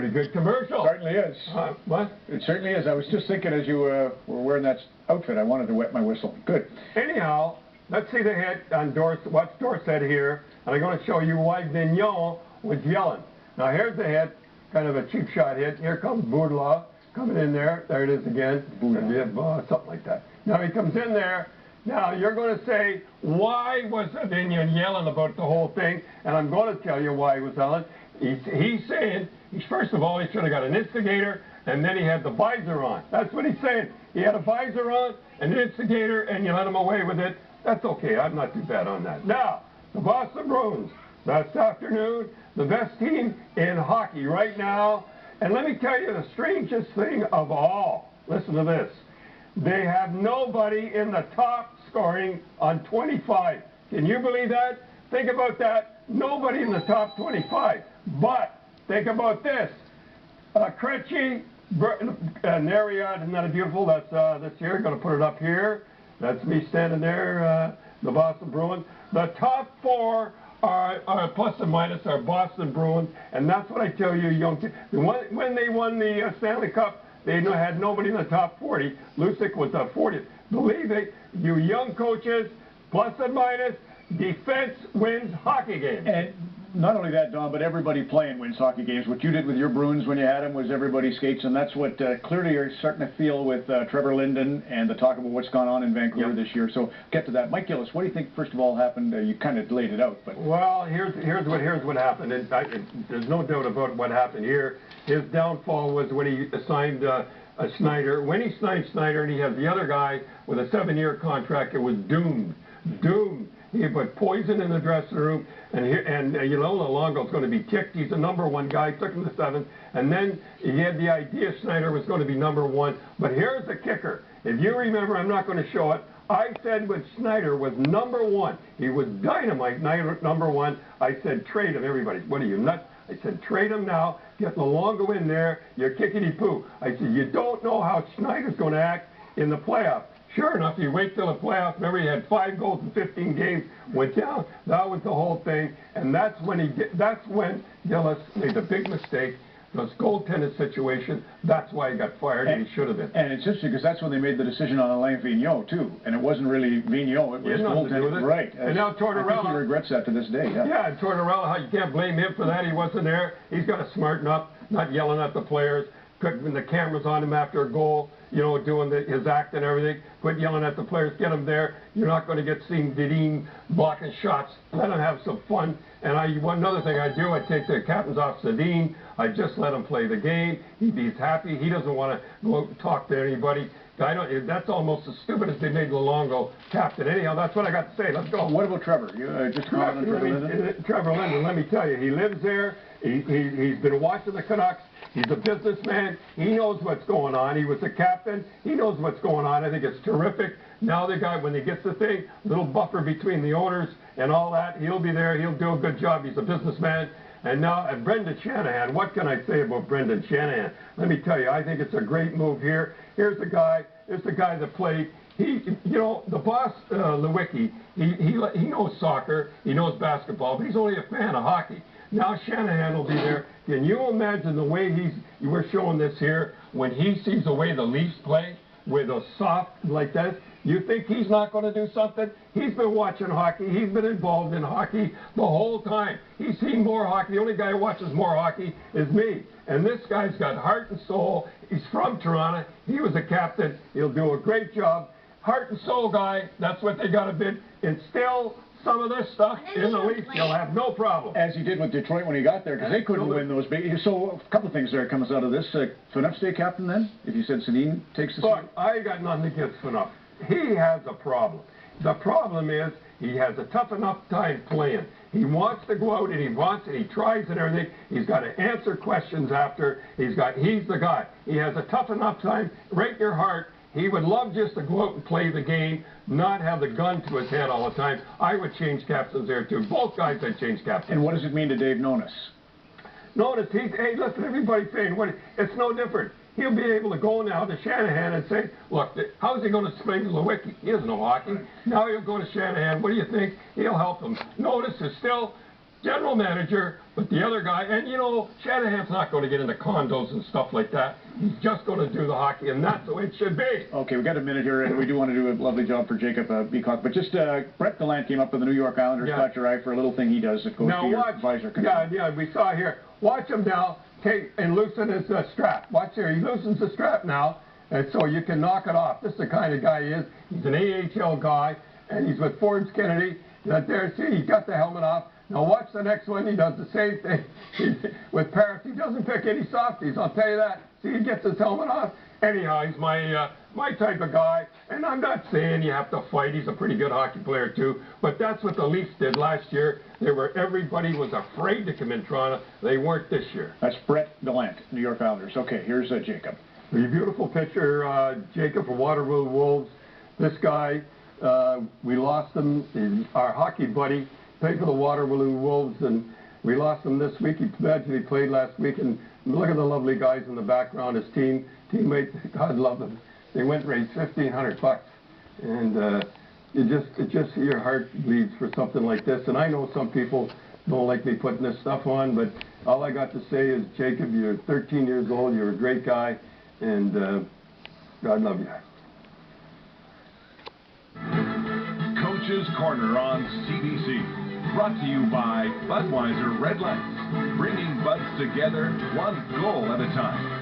pretty good commercial. Certainly is. What? It certainly is. I was just thinking as you were wearing that outfit, I wanted to wet my whistle. Good. Anyhow, let's see the hit on what's Dorsett here, and I'm going to show you why Vigneault was yelling. Now here's the hit, kind of a cheap shot hit. Here comes Boudreau coming in there. There it is again. Something like that. Now he comes in there. Now you're going to say, why was Vigneault yelling about the whole thing? And I'm going to tell you why he was yelling. He's saying, first of all, he should have got an instigator, and then he had the visor on. That's what he's saying. He had a visor on, an instigator, and you let him away with it. That's okay. I'm not too bad on that. Now, the Boston Bruins, this afternoon, the best team in hockey right now. And let me tell you the strangest thing of all. Listen to this. They have nobody in the top scoring on 25. Can you believe that? Think about that. Nobody in the top 25. But think about this. Krejci, Nariad, isn't that beautiful? That's this year. Going to put it up here. That's me standing there, the Boston Bruins. The top four are plus and minus are Boston Bruins, and that's what I tell you, young kids. When they won the Stanley Cup, they had nobody in the top 40. Lucic was the 40th. Believe it, you young coaches, plus and minus, defense wins hockey games. And not only that, Don, but everybody playing wins hockey games. What you did with your Bruins when you had them was everybody skates, and that's what clearly you're starting to feel with Trevor Linden and the talk about what's gone on in Vancouver this year. So get to that. Mike Gillis, what do you think, first of all, happened? You kind of laid it out. But well, here's what happened. There's no doubt about what happened here. His downfall was when he signed Snyder. When he signed Snyder and he had the other guy with a 7-year contract, it was doomed. Doomed. He put poison in the dressing room, and you know Luongo's going to be ticked. He's the #1 guy. Took him to 7th, and then he had the idea Snyder was going to be #1. But here's the kicker. If you remember, I'm not going to show it. I said when Snyder was #1, he was dynamite #1. I said trade him. Everybody, what are you nuts? I said trade him now. Get Luongo in there. You're kickity-poo. I said you don't know how Snyder's going to act in the playoffs. Sure enough, you wait till the playoffs. Remember, he had 5 goals in 15 games, went down. That was the whole thing, and that's when Gillis made the big mistake. This goaltending situation, that's why he got fired, and he should have been. And it's interesting because that's when they made the decision on Alain Vigneault, too. And it wasn't really Vigneault, it was goaltending. Right. And now Tortorella. I think he regrets that to this day, yeah. Yeah, and Tortorella, you can't blame him for that. He wasn't there. He's got to smarten up, not yelling at the players. When the camera's on him after a goal, you know, doing his act and everything. Quit yelling at the players. Get them there. You're not going to get seen Didine blocking shots. Let them have some fun. And another thing I do, I take the captains off Sedin. I just let him play the game. He's happy. He doesn't want to go out and talk to anybody. That's almost as stupid as they made Luongo captain. Anyhow, that's what I got to say. Let's go. What about Trevor? Just comment on Trevor Linden? Trevor Linden, let me tell you, he lives there. He's been watching the Canucks. He's a businessman. He knows what's going on. He was the captain. He knows what's going on. I think it's terrific. Now the guy, when he gets the thing, little buffer between the owners and all that, he'll be there. He'll do a good job. He's a businessman. And now, Brendan Shanahan, what can I say about Brendan Shanahan? Let me tell you, I think it's a great move here. Here's the guy that played. The boss, Lewicki, he knows soccer, he knows basketball, but he's only a fan of hockey. Now Shanahan will be there. Can you imagine the way we're showing this here, when he sees the way the Leafs play, with a soft like that? You think he's not going to do something? He's been watching hockey. He's been involved in hockey the whole time. He's seen more hockey. The only guy who watches more hockey is me. And this guy's got heart and soul. He's from Toronto. He was a captain. He'll do a great job. Heart and soul guy. That's what they got to bid. Instill some of this stuff in the Leafs. You'll have no problem. As he did with Detroit when he got there, because they couldn't win those big. So a couple of things there comes out of this. Phaneuf stay captain then? If you said Sedin takes the seat? I got nothing against Phaneuf. He has a problem. The problem is he has a tough enough time playing. He wants to go out and he tries and everything. He's got to answer questions after. He's the guy. He has a tough enough time. Break your heart. He would love just to go out and play the game, not have the gun to his head all the time. I would change captains there too. Both guys I'd change captains. And what does it mean to Dave Nonis? Nonis, hey, listen, everybody's saying, it's no different. He'll be able to go now to Shanahan and say, look, how's he going to explain to Lewicki? He doesn't know hockey. Now he'll go to Shanahan. What do you think? He'll help him. Notice is still general manager, but the other guy, and you know, Shanahan's not going to get into condos and stuff like that. He's just going to do the hockey, and that's the way it should be. Okay, we've got a minute here, and we do want to do a lovely job for Jacob Beacock, but just Brett Gallant came up with the New York Islanders, caught your eye for a little thing he does that goes now to your watch, visor. Yeah, we saw here. Watch him now take and loosen his strap. Watch here, he loosens the strap now, and so you can knock it off. This is the kind of guy he is. He's an AHL guy, and he's with Forbes Kennedy. There, see, he got the helmet off. Now watch the next one. He does the same thing. With Paris, he doesn't pick any softies. I'll tell you that. See, he gets his helmet off. Anyhow, he's my type of guy. And I'm not saying you have to fight. He's a pretty good hockey player too. But that's what the Leafs did last year. Everybody was afraid to come in Toronto. They weren't this year. That's Brett Gallant, New York Islanders. Okay, here's Jacob. A beautiful picture, Jacob from Waterloo Wolves. This guy, we lost him. He's our hockey buddy. Played for the Waterloo Wolves, and we lost him this week. He played last week, and look at the lovely guys in the background. His teammates, God love them. They went and raised $1,500, and it just your heart bleeds for something like this. And I know some people don't like me putting this stuff on, but all I got to say is, Jacob, you're 13 years old. You're a great guy, and God love you. Coach's Corner on CBC. Brought to you by Budweiser Red Lights, bringing buds together one goal at a time.